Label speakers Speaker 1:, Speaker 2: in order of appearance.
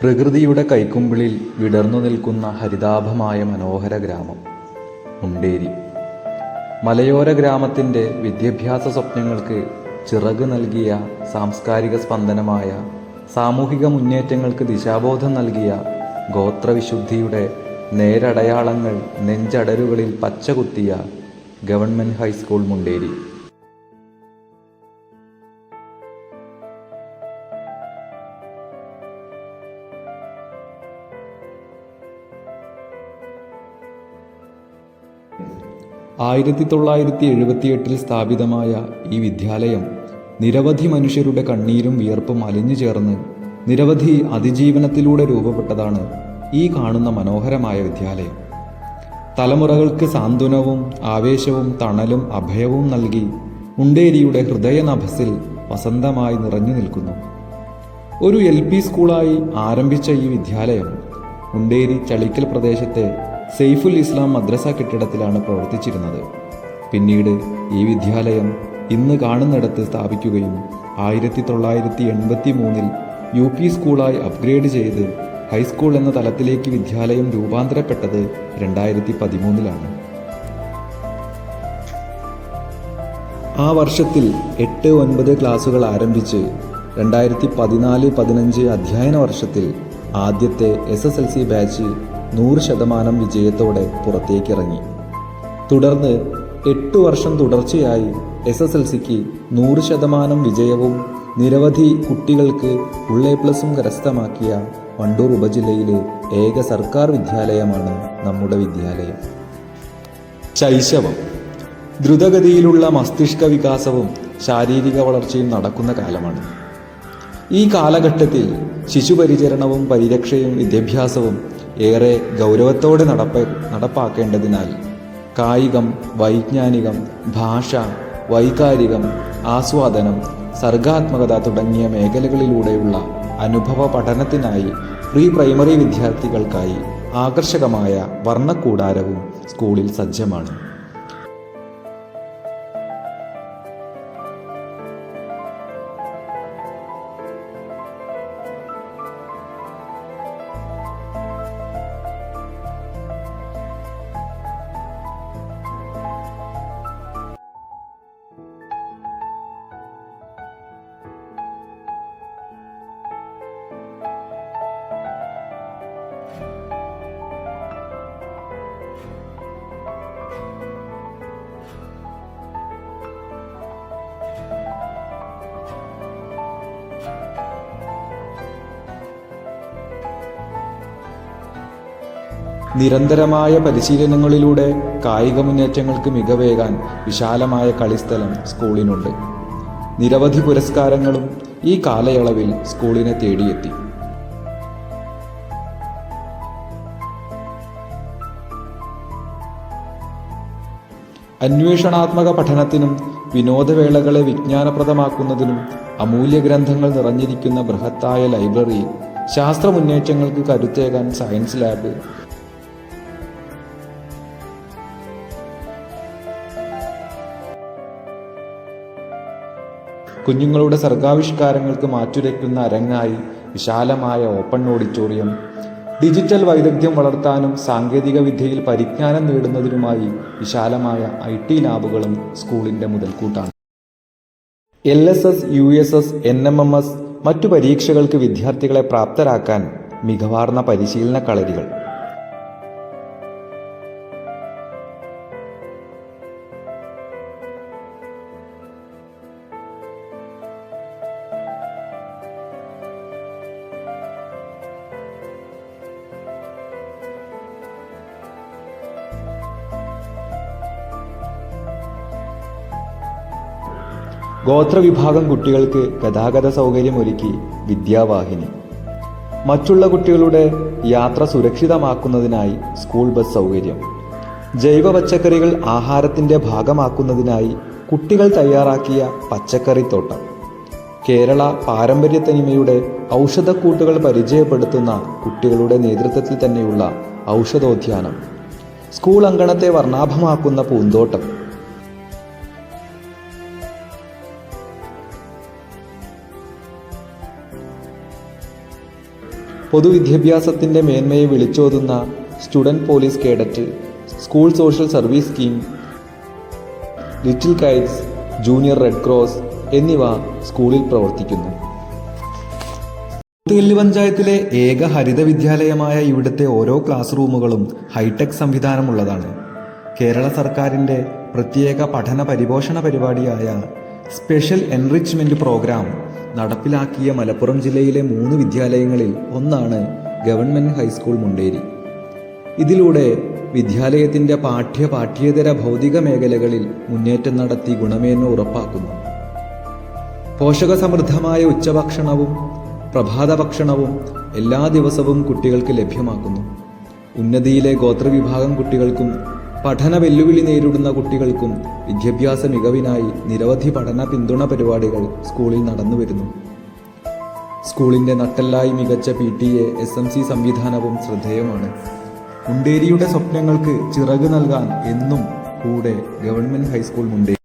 Speaker 1: പ്രകൃതിയുടെ കൈക്കുമ്പിളിൽ വിടർന്നു നിൽക്കുന്ന ഹരിതാഭമായ മനോഹര ഗ്രാമം മുണ്ടേരി. മലയോര ഗ്രാമത്തിൻ്റെ വിദ്യാഭ്യാസ സ്വപ്നങ്ങൾക്ക് ചിറക് നൽകിയ, സാംസ്കാരിക സ്പന്ദനമായ, സാമൂഹിക മുന്നേറ്റങ്ങൾക്ക് ദിശാബോധം നൽകിയ ഗോത്രവിശുദ്ധിയുടെ നേരടയാളങ്ങൾ നെഞ്ചടരുകളിൽ പച്ചകുത്തിയ ഗവൺമെൻറ് ഹൈസ്കൂൾ മുണ്ടേരി. 1978 സ്ഥാപിതമായ ഈ വിദ്യാലയം നിരവധി മനുഷ്യരുടെ കണ്ണീരും വിയർപ്പും അലിഞ്ഞു ചേർന്ന് നിരവധി അതിജീവനത്തിലൂടെ രൂപപ്പെട്ടതാണ് ഈ കാണുന്ന മനോഹരമായ വിദ്യാലയം. തലമുറകൾക്ക് സാന്ത്വനവും ആവേശവും തണലും അഭയവും നൽകി മുണ്ടേരിയുടെ ഹൃദയനഭസിൽ വസന്തമായി നിറഞ്ഞു നിൽക്കുന്നു. ഒരു LP സ്കൂളായി ആരംഭിച്ച ഈ വിദ്യാലയം മുണ്ടേരി ചളിക്കൽ പ്രദേശത്തെ സെയ്ഫുൽ ഇസ്ലാം മദ്രസ കെട്ടിടത്തിലാണ് പ്രവർത്തിച്ചിരുന്നത്. പിന്നീട് ഈ വിദ്യാലയം ഇന്ന് കാണുന്നിടത്ത് സ്ഥാപിക്കുകയും 1983 UP സ്കൂളായി അപ്ഗ്രേഡ് ചെയ്ത് ഹൈസ്കൂൾ എന്ന തലത്തിലേക്ക് വിദ്യാലയം രൂപാന്തരപ്പെട്ടത് 2013 ആ വർഷത്തിൽ 8-9 ക്ലാസുകൾ ആരംഭിച്ച് 2014-15 അധ്യയന വർഷത്തിൽ ആദ്യത്തെ SSLC ബാച്ച് 100% വിജയത്തോടെ പുറത്തേക്കിറങ്ങി. തുടർന്ന് 8 വർഷം തുടർച്ചയായി SSLCക്ക് 100% വിജയവും നിരവധി കുട്ടികൾക്ക് ഫുൾ A+ കരസ്ഥമാക്കിയ വണ്ടൂർ ഉപജില്ലയിലെ ഏക സർക്കാർ വിദ്യാലയമാണ് നമ്മുടെ വിദ്യാലയം. ശൈശവം, ദ്രുതഗതിയിലുള്ള മസ്തിഷ്ക വികാസവും ശാരീരിക വളർച്ചയും നടക്കുന്ന കാലമാണ്. ഈ കാലഘട്ടത്തിൽ ശിശുപരിചരണവും പരിരക്ഷയും വിദ്യാഭ്യാസവും ഏറെ ഗൗരവത്തോടെ നടപ്പാക്കേണ്ടതിനാൽ കായികം, വൈജ്ഞാനികം, ഭാഷ, വൈകാരികം, ആസ്വാദനം, സർഗാത്മകത തുടങ്ങിയ മേഖലകളിലൂടെയുള്ള അനുഭവ പഠനത്തിനായി പ്രീ പ്രൈമറി വിദ്യാർത്ഥികൾക്കായി ആകർഷകമായ വർണ്ണക്കൂടാരവും സ്കൂളിൽ സജ്ജമാണ്. നിരന്തരമായ പരിശീലനങ്ങളിലൂടെ കായിക മുന്നേറ്റങ്ങൾക്ക് മികവേകാൻ വിശാലമായ കളിസ്ഥലം സ്കൂളിനുണ്ട്. നിരവധി പുരസ്കാരങ്ങളും ഈ കാലയളവിൽ സ്കൂളിനെ തേടിയെത്തി. അന്വേഷണാത്മക പഠനത്തിനും വിനോദവേളകളെ വിജ്ഞാനപ്രദമാക്കുന്നതിനും അമൂല്യ ഗ്രന്ഥങ്ങൾ നിറഞ്ഞിരിക്കുന്ന ബൃഹത്തായ ലൈബ്രറി, ശാസ്ത്ര മുന്നേറ്റങ്ങൾക്ക് കരുത്തേകാൻ സയൻസ് ലാബ്, കുഞ്ഞുങ്ങളുടെ സർഗാവിഷ്കാരങ്ങൾക്ക് മാറ്റുരയ്ക്കുന്ന അരങ്ങായി വിശാലമായ ഓപ്പൺ ഓഡിറ്റോറിയം, ഡിജിറ്റൽ വൈദഗ്ധ്യം വളർത്താനും സാങ്കേതിക വിദ്യയിൽ പരിജ്ഞാനം നേടുന്നതിനുമായി വിശാലമായ IT ലാബുകളും സ്കൂളിൻ്റെ മുതൽക്കൂട്ടാണ്. LSS, USS, NMMS മറ്റു പരീക്ഷകൾക്ക് വിദ്യാർത്ഥികളെ പ്രാപ്തരാക്കാൻ മികവാർന്ന പരിശീലന കളരികൾ. ഗോത്രവിഭാഗം കുട്ടികൾക്ക് ഗതാഗത സൗകര്യമൊരുക്കി വിദ്യാവാഹിനി. മറ്റുള്ള കുട്ടികളുടെ യാത്ര സുരക്ഷിതമാക്കുന്നതിനായി സ്കൂൾ ബസ് സൗകര്യം. ജൈവ പച്ചക്കറികൾ ആഹാരത്തിൻ്റെ ഭാഗമാക്കുന്നതിനായി കുട്ടികൾ തയ്യാറാക്കിയ പച്ചക്കറിത്തോട്ടം. കേരള പാരമ്പര്യത്തനിമയുടെ ഔഷധക്കൂട്ടുകൾ പരിചയപ്പെടുത്തുന്ന കുട്ടികളുടെ നേതൃത്വത്തിൽ തന്നെയുള്ള ഔഷധോദ്യാനം. സ്കൂൾ അങ്കണത്തെ വർണ്ണാഭമാക്കുന്ന പൂന്തോട്ടം. പൊതുവിദ്യാഭ്യാസത്തിൻ്റെ മേന്മയെ വിളിച്ചോതുന്ന student police cadet, school social service scheme, little Kites, junior red cross എന്നിവ സ്കൂളിൽ പ്രവർത്തിക്കുന്നു. കൂത്തുകല്ല് പഞ്ചായത്തിലെ ഏക ഹരിത വിദ്യാലയമായ ഇവിടുത്തെ ഓരോ ക്ലാസ് റൂമുകളും ഹൈടെക് സംവിധാനമുള്ളതാണ്. കേരള സർക്കാരിൻ്റെ പ്രത്യേക പഠന പരിപോഷണ പരിപാടിയായ സ്പെഷ്യൽ എൻറിച്ച്മെൻറ്റ് പ്രോഗ്രാം നടപ്പിലാക്കിയ മലപ്പുറം ജില്ലയിലെ 3 വിദ്യാലയങ്ങളിൽ ഒന്നാണ് ഗവൺമെൻറ് ഹൈസ്കൂൾ മുണ്ടേരി. ഇതിലൂടെ വിദ്യാലയത്തിൻ്റെ പാഠ്യേതര ഭൗതിക മേഖലകളിൽ മുന്നേറ്റം നടത്തി ഗുണമേന്മ ഉറപ്പാക്കുന്നു. പോഷകസമൃദ്ധമായ ഉച്ചഭക്ഷണവും പ്രഭാത ഭക്ഷണവും എല്ലാ ദിവസവും കുട്ടികൾക്ക് ലഭ്യമാക്കുന്നു. ഉന്നതിയിലെ ഗോത്രവിഭാഗം കുട്ടികൾക്കും പഠന വെല്ലുവിളി നേരിടുന്ന കുട്ടികൾക്കും വിദ്യാഭ്യാസ മികവിനായി നിരവധി പഠന പിന്തുണ പരിപാടികൾ സ്കൂളിൽ നടന്നു വരുന്നു. സ്കൂളിൻ്റെ നട്ടെല്ലായി മികച്ച PTA SMC സംവിധാനവും ശ്രദ്ധേയമാണ്. മുണ്ടേരിയുടെ സ്വപ്നങ്ങൾക്ക് ചിറക് നൽകാൻ എന്നും കൂടെ ഗവൺമെൻറ് ഹൈസ്കൂൾ മുണ്ടേരി.